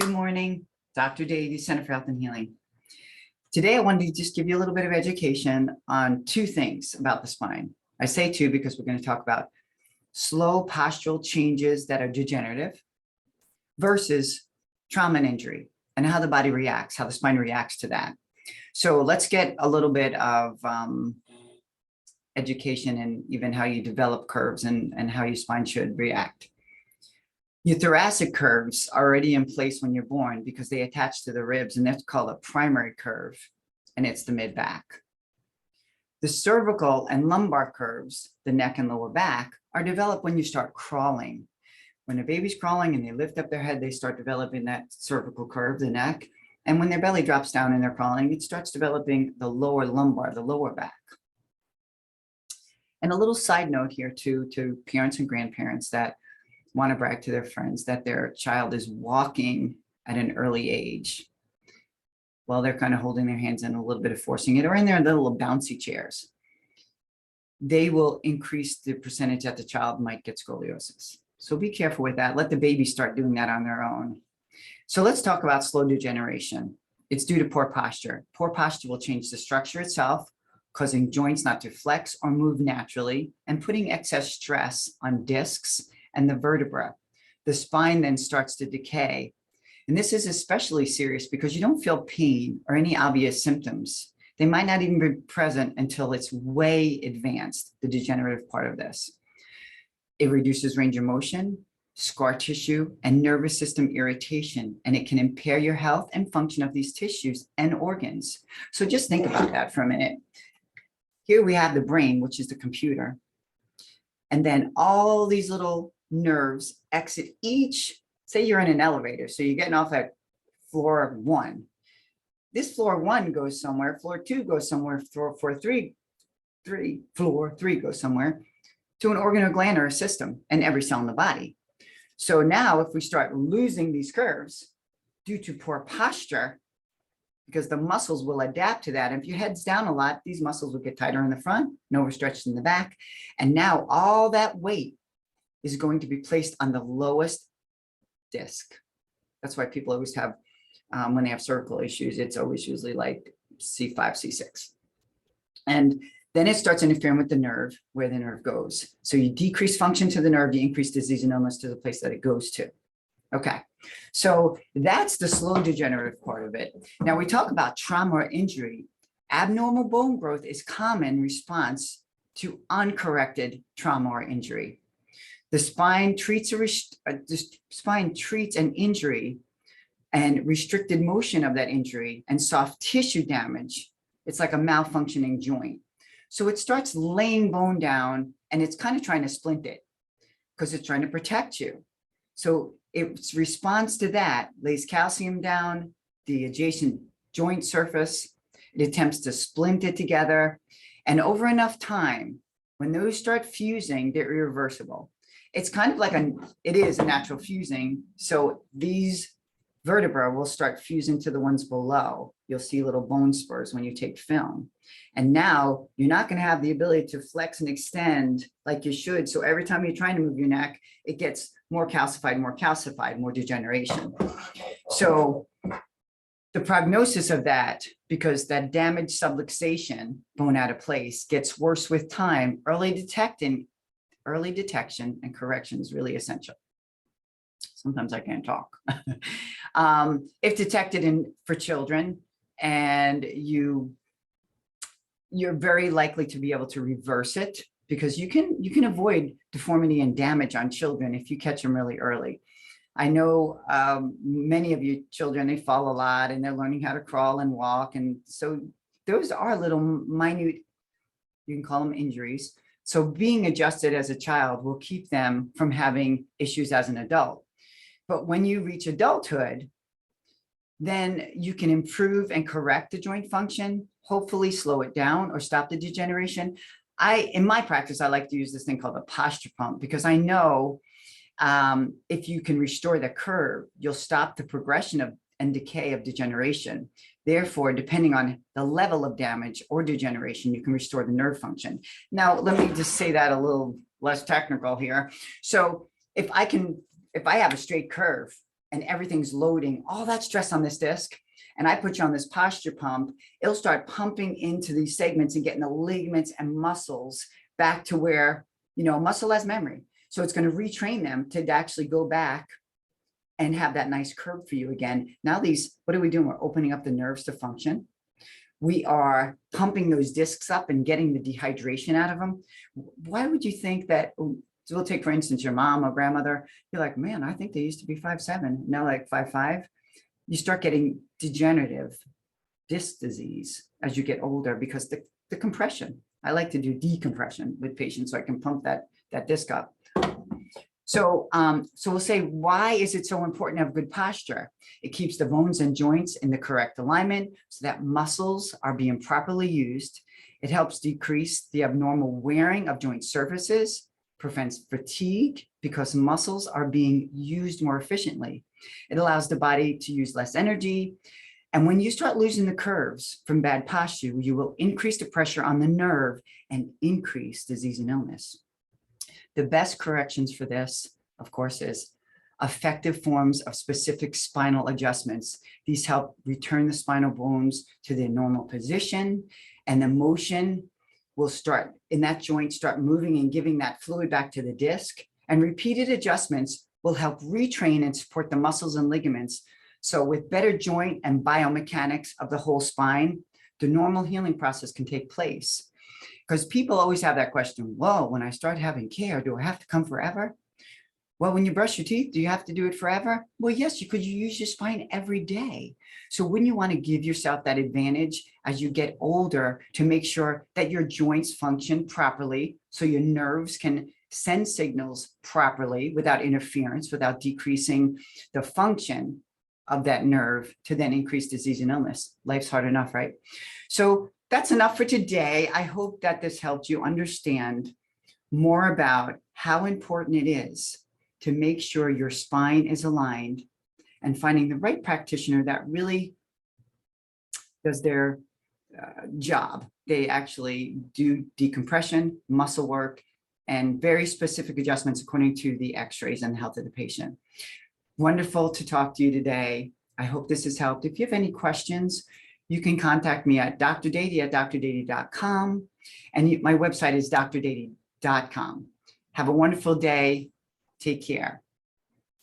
Good morning, Dr. Dady, Center for Health and Healing. Today, I wanted to just give you a little bit of education on two things about the spine. I say two because we're going to talk about slow postural changes that are degenerative versus trauma and injury and how the body reacts, how the spine reacts to that. So let's get a little bit of education and even how you develop curves and how your spine should react. Your thoracic curves are already in place when you're born because they attach to the ribs, and that's called a primary curve, and it's the mid-back. The cervical and lumbar curves, the neck and lower back, are developed when you start crawling. When a baby's crawling and they lift up their head, they start developing that cervical curve, the neck. And when their belly drops down and they're crawling, it starts developing the lower lumbar, the lower back. And a little side note here too, to parents and grandparents that want to brag to their friends that their child is walking at an early age while they're kind of holding their hands and a little bit of forcing it, or in their little bouncy chairs. They will increase the percentage that the child might get scoliosis. So be careful with that. Let the baby start doing that on their own. So let's talk about slow degeneration. It's due to poor posture. Poor posture will change the structure itself, causing joints not to flex or move naturally and putting excess stress on discs and the vertebra. The spine then starts to decay. And this is especially serious because you don't feel pain or any obvious symptoms. They might not even be present until it's way advanced, the degenerative part of this. It reduces range of motion, scar tissue, and nervous system irritation, and it can impair your health and function of these tissues and organs. So just think about that for a minute. Here we have the brain, which is the computer. And then all these little nerves exit each, say you're in an elevator, so you're getting off at floor 1. This floor 1 goes somewhere, floor 2 goes somewhere, floor 3 goes somewhere to an organ or gland or a system and every cell in the body. So now if we start losing these curves due to poor posture, because the muscles will adapt to that. And if your head's down a lot, these muscles will get tighter in the front and overstretched in the back. And now all that weight is going to be placed on the lowest disc. That's why people always have, when they have cervical issues, it's always usually like C5, C6. And then it starts interfering with the nerve, where the nerve goes. So you decrease function to the nerve, you increase disease and illness to the place that it goes to. Okay, so that's the slow degenerative part of it. Now we talk about trauma or injury. Abnormal bone growth is common response to uncorrected trauma or injury. The spine treats an injury and restricted motion of that injury and soft tissue damage. It's like a malfunctioning joint. So it starts laying bone down and it's kind of trying to splint it because it's trying to protect you. So its response to that lays calcium down the adjacent joint surface. It attempts to splint it together. And over enough time, when those start fusing, they're irreversible. It's kind of like it is a natural fusing. So these vertebrae will start fusing to the ones below. You'll see little bone spurs when you take film. And now you're not going to have the ability to flex and extend like you should. So every time you're trying to move your neck, it gets more calcified, more degeneration. So the prognosis of that, because that damaged subluxation, bone out of place, gets worse with time. Early detection and correction is really essential. Sometimes I can't talk. If detected for children, and you're very likely to be able to reverse it, because you can avoid deformity and damage on children if you catch them really early. I know many of you children, they fall a lot and they're learning how to crawl and walk. And so those are little minute, you can call them injuries. So being adjusted as a child will keep them from having issues as an adult. But when you reach adulthood, then you can improve and correct the joint function, hopefully slow it down or stop the degeneration. In my practice, I like to use this thing called a posture pump, because I know if you can restore the curve, you'll stop the progression and decay of degeneration. Therefore, depending on the level of damage or degeneration, you can restore the nerve function. Now, let me just say that a little less technical here. So if I have a straight curve and everything's loading, all that stress on this disc, and I put you on this posture pump, it'll start pumping into these segments and getting the ligaments and muscles back to where, muscle has memory. So it's going to retrain them to actually go back and have that nice curve for you again. Now what are we doing? We're opening up the nerves to function. We are pumping those discs up and getting the dehydration out of them. Why would you think that? So we'll take, for instance, your mom or grandmother. You're like, man, I think they used to be 5'7", now like 5'5". You start getting degenerative disc disease as you get older because the compression. I like to do decompression with patients so I can pump that disc up. So we'll say, why is it so important to have good posture? It keeps the bones and joints in the correct alignment so that muscles are being properly used. It helps decrease the abnormal wearing of joint surfaces, prevents fatigue because muscles are being used more efficiently. It allows the body to use less energy. And when you start losing the curves from bad posture, you will increase the pressure on the nerve and increase disease and illness. The best corrections for this, of course, is effective forms of specific spinal adjustments. These help return the spinal bones to their normal position, and the motion will start in that joint, start moving and giving that fluid back to the disc. And repeated adjustments will help retrain and support the muscles and ligaments. So with better joint and biomechanics of the whole spine, the normal healing process can take place. Because people always have that question, well, when I start having care, do I have to come forever? Well, when you brush your teeth, do you have to do it forever? Well, yes, because you use your spine every day. So wouldn't you want to give yourself that advantage as you get older to make sure that your joints function properly so your nerves can send signals properly without interference, without decreasing the function of that nerve to then increase disease and illness? Life's hard enough, right? So that's enough for today. I hope that this helped you understand more about how important it is to make sure your spine is aligned and finding the right practitioner that really does their job. They actually do decompression, muscle work, and very specific adjustments according to the x-rays and the health of the patient. Wonderful to talk to you today. I hope this has helped. If you have any questions, you can contact me at drdady@drdady.com, and my website is drdady.com. Have a wonderful day. Take care.